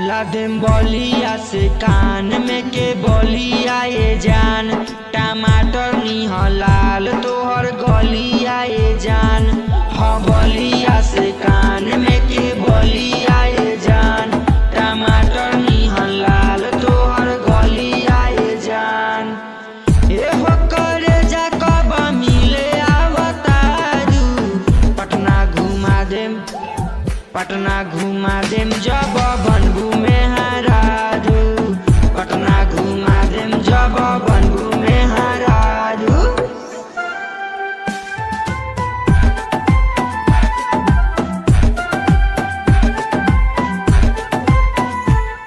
लादेम बलिया से कान में के बलिया ये जान, टमाटर निह लाल तोहर गलिया ये जान। हाँ बलिया से कान में के बलिया ये जान, टमाटर निह लाल तोहर गलिया ये जान। ए हो करे जा कब मिले आवतारू, पटना घुमा देम पटना घुमा देम जब बनबू में हरारू, पटना घुमा देम जब बनबू में हरारू।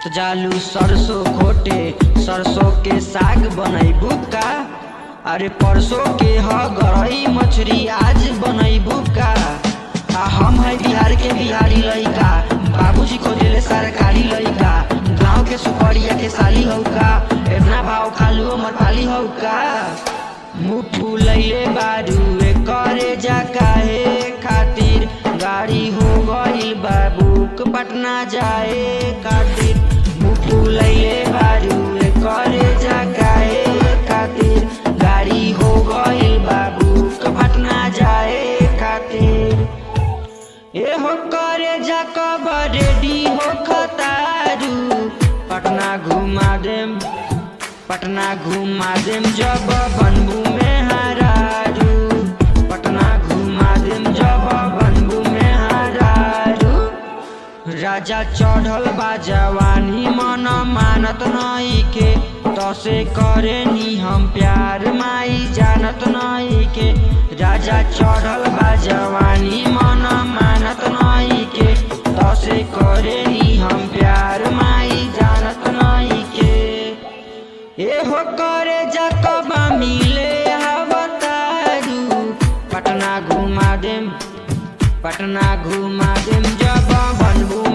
तो जालू सरसों खोटे, सरसों के साग बनैबू का, अरे परसों के ह गरई मछली आज बनैबू का। हम है बिहार के बिहारी लइका, बाबूजी खोजेले सरकारी लइका, गाँव के सुपरिया के साली हौ का, इतना भाव खालू हमर पाली हौ का। मुँह फुलैले बारू करे जा काहे खातिर, गाड़ी हो गइल बाबूक पटना जाए खातिर। मुँह फुलैले बारू करे जा काहे खातिर, गाड़ी हो गइल बाबूक पटना जाए खातिर। ए हो करे जा कब रेडी हो खतारू, पटना घुमा देम पटना घुमा देम जब बनबू में हरारू, पटना घुमा देम जब बनबू में हरारू। राजा चढ़ल बा जवानी मन मानत नई के, तसे करे नी हम प्यार माई जानत नई के। राजा चढ़ल बा जवानी मन मानत नई के, तसे करे नी हम प्यार माई जानत नई के। ए हो करे जा कब मिले आवतारू, पटना घुमा देम जब बनबू